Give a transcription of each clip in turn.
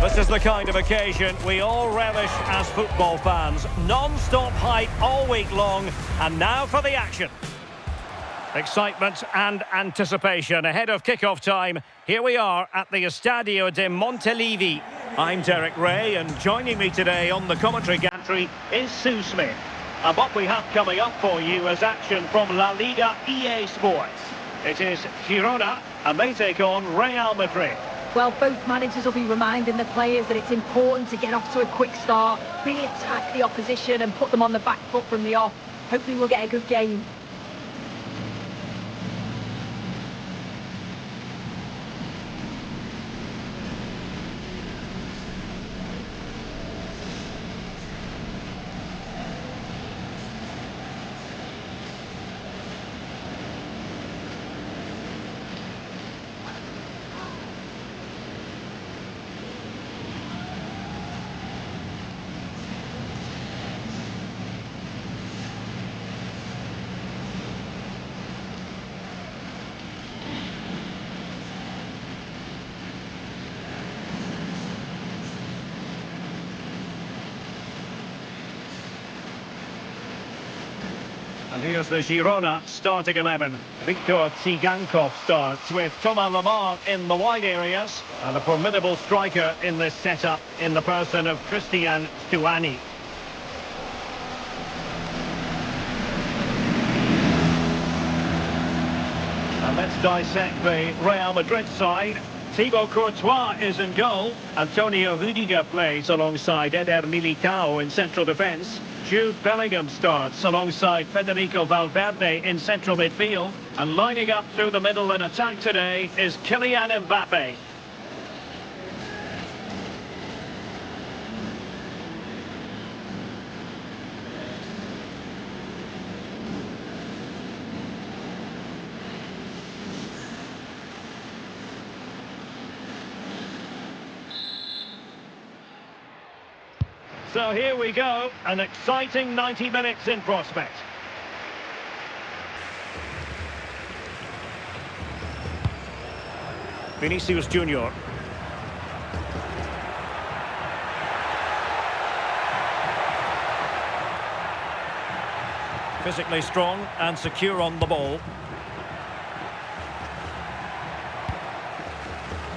This is the kind of occasion we all relish as football fans. Non-stop hype all week long, and now for the action. Excitement and anticipation ahead of kick-off time. Here we are at the Estadio de Montilivi. I'm Derek Ray, and joining me today on the commentary gantry is Sue Smith. And what we have coming up for you is action from La Liga EA Sports. It is Girona, and they take on Real Madrid. Well, both managers will be reminding the players that it's important to get off to a quick start, really attack the opposition and put them on the back foot from the off. Hopefully we'll get a good game. And here's the Girona starting 11. Victor Tsigankov starts with Thomas Lemar in the wide areas and a formidable striker in this setup in the person of Christian Stuani. And let's dissect the Real Madrid side. Thibaut Courtois is in goal. Antonio Rudiger plays alongside Eder Militao in central defence. Jude Bellingham starts alongside Federico Valverde in central midfield. And lining up through the middle in attack today is Kylian Mbappe. So here we go, an exciting 90 minutes in prospect. Vinicius Junior. Physically strong and secure on the ball.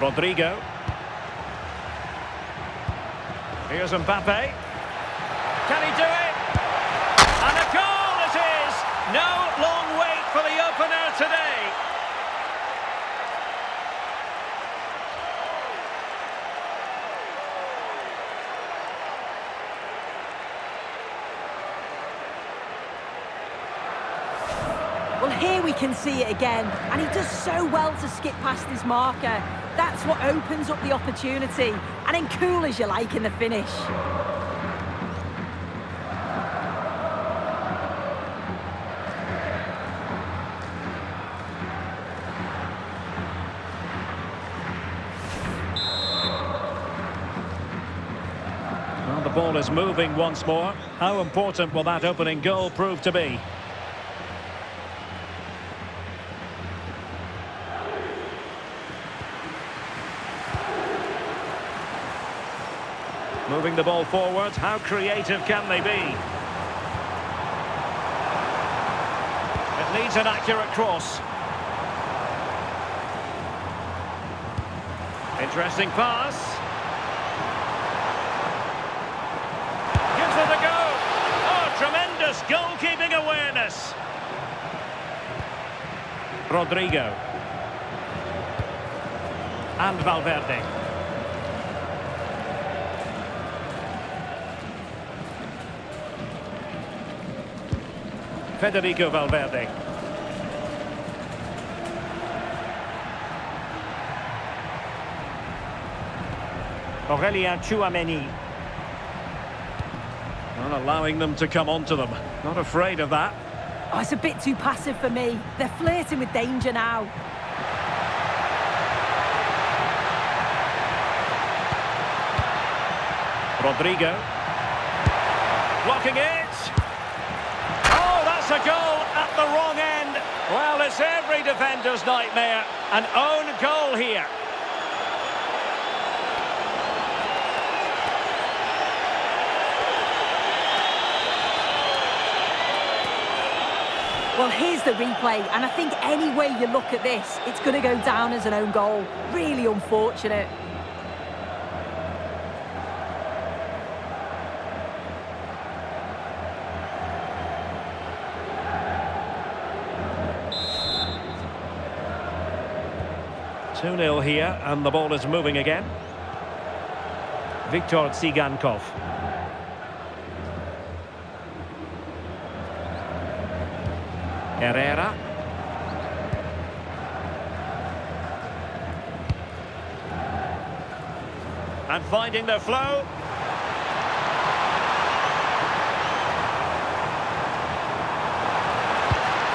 Rodrigo. Here's Mbappe. Can he do it? And a goal it is! No long wait for the opener today. Well, here we can see it again, and he does so well to skip past his marker. That's what opens up the opportunity, and then cool as you like in the finish. Well, the ball is moving once more. How important will that opening goal prove to be? Moving the ball forward, how creative can they be? It needs an accurate cross. Interesting pass. Gives it a go. Oh, tremendous goalkeeping awareness. Rodrigo. And Valverde. Federico Valverde. Aurelien Tchouameni. Not allowing them to come onto them. Not afraid of that. Oh, it's a bit too passive for me. They're flirting with danger now. Rodrigo. Blocking it. A goal at the wrong end. Well, it's every defender's nightmare. An own goal here. Well, here's the replay, and I think any way you look at this, it's going to go down as an own goal. Really unfortunate. Two 0 here, and the ball is moving again. Viktor Tsigankov. Herrera. And finding the flow.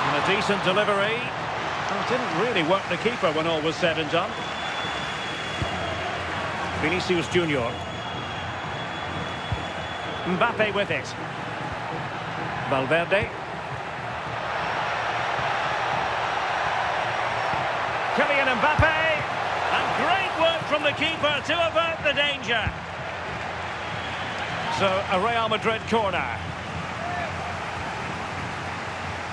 And a decent delivery. Well, didn't really work the keeper when all was said and done. Vinicius Junior. Mbappe with it. Valverde. Kylian Mbappe, and great work from the keeper to avert the danger. So, a Real Madrid corner.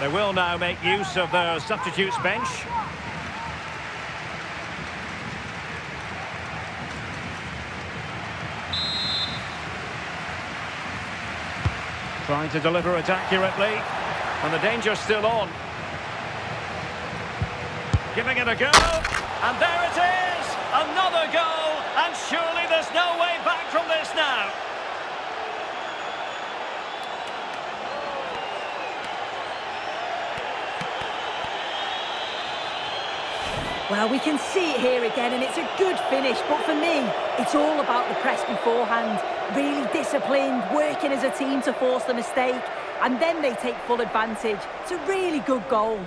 They will now make use of their substitutes bench. Trying to deliver it accurately, and the danger's still on. Giving it a go, and there it is! Another goal, and surely there's no way back from this now. Well, we can see it here again, and it's a good finish, but for me, it's all about the press beforehand. Really disciplined, working as a team to force the mistake, and then they take full advantage. It's a really good goal.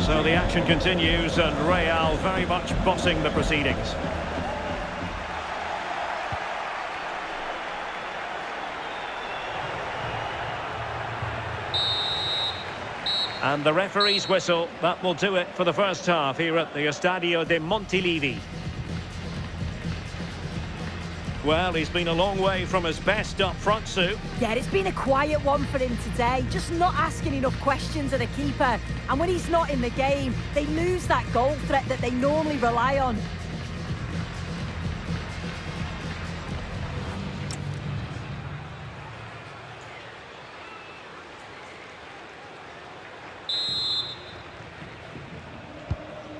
So the action continues, and Real very much bossing the proceedings. And the referee's whistle, that will do it for the first half here at the Estadio de Montilivi. Well, he's been a long way from his best up front, Sue. Yeah, it's been a quiet one for him today, just not asking enough questions of the keeper. And when he's not in the game, they lose that goal threat that they normally rely on.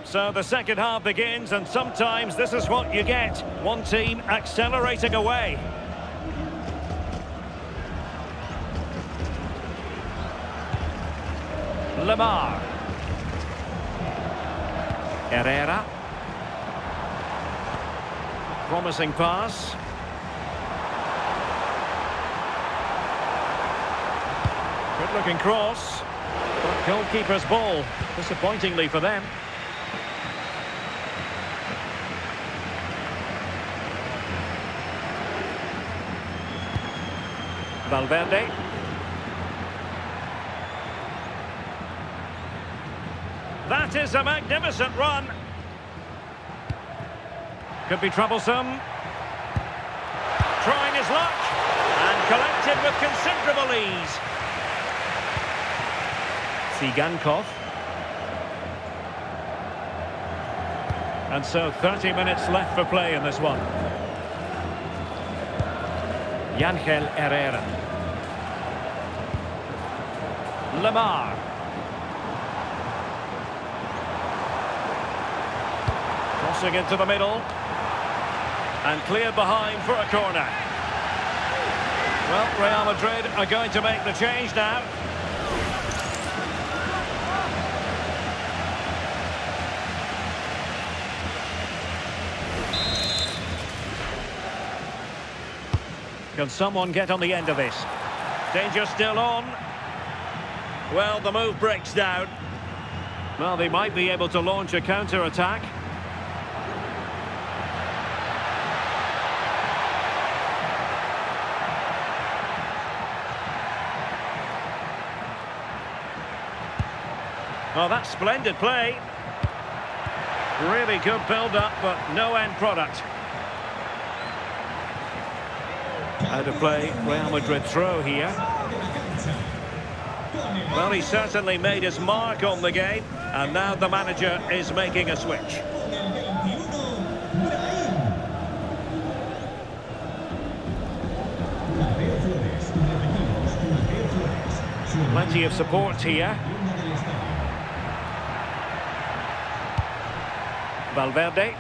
So the second half begins, and sometimes this is what you get. One team accelerating away. Lemar. Herrera. Promising pass. Good-looking cross. But goalkeeper's ball, disappointingly for them. Valverde. That is a magnificent run. Could be troublesome. Trying his luck. And collected with considerable ease. Tsigankov. And so 30 minutes left for play in this one. Ángel Herrera. Lemar. Crossing into the middle. And cleared behind for a corner. Well, Real Madrid are going to make the change now. Can someone get on the end of this? Danger still on. Well, the move breaks down. Well, they might be able to launch a counter-attack. Well, that's splendid play. Really good build-up, but no end product. Out of play, Real Madrid throw here. Well, he certainly made his mark on the game, and now the manager is making a switch. Plenty of support here. Valverde.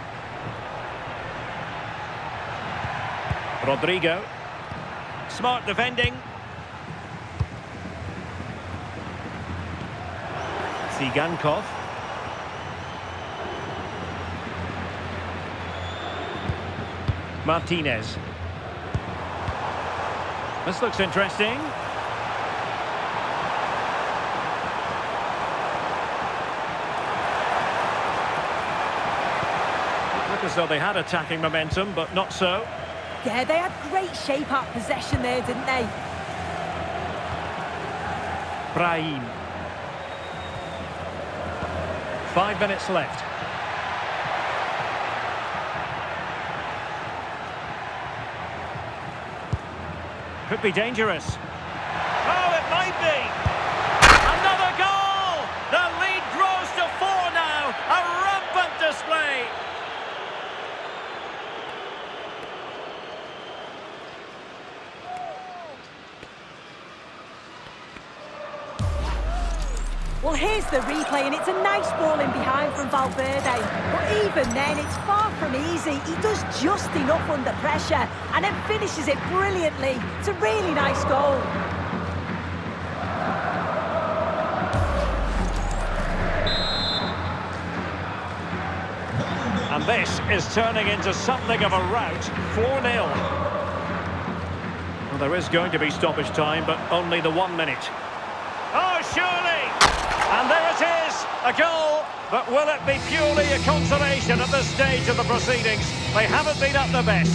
Rodrigo. Smart defending. Zigankov. Martinez. This looks interesting. Look as though they had attacking momentum, but not so. Yeah, they had great shape-up possession there, didn't they? Brahim. 5 minutes left. Could be dangerous. Oh, it might be! Another goal! The lead grows to 4 now. A rampant display. Well, here's the replay, and it's a nice ball in behind from Valverde. But even then, it's far from easy. He does just enough under pressure, and then finishes it brilliantly. It's a really nice goal. And this is turning into something of a rout. 4-0. Well, there is going to be stoppage time, but only the 1 minute. Oh, surely! And there it is, a goal, but will it be purely a consolation at this stage of the proceedings? They haven't been at their best.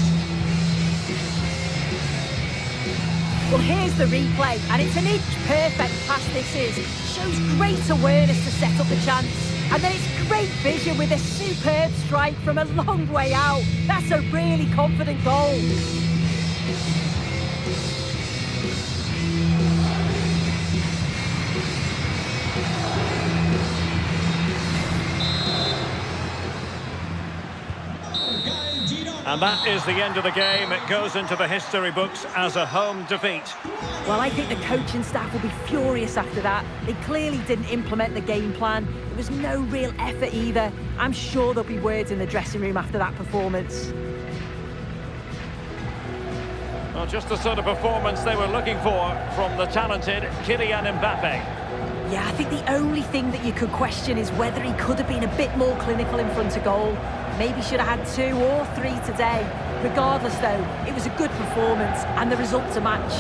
Well, here's the replay, and it's an inch-perfect pass this is. Shows great awareness to set up the chance. And then it's great vision with a superb strike from a long way out. That's a really confident goal. And that is the end of the game. It goes into the history books as a home defeat. Well, I think the coaching staff will be furious after that. They clearly didn't implement the game plan. There was no real effort either. I'm sure there'll be words in the dressing room after that performance. Well, just the sort of performance they were looking for from the talented Kylian Mbappe. Yeah, I think the only thing that you could question is whether he could have been a bit more clinical in front of goal. Maybe should have had 2 or 3 today. Regardless, though, it was a good performance and the result to match.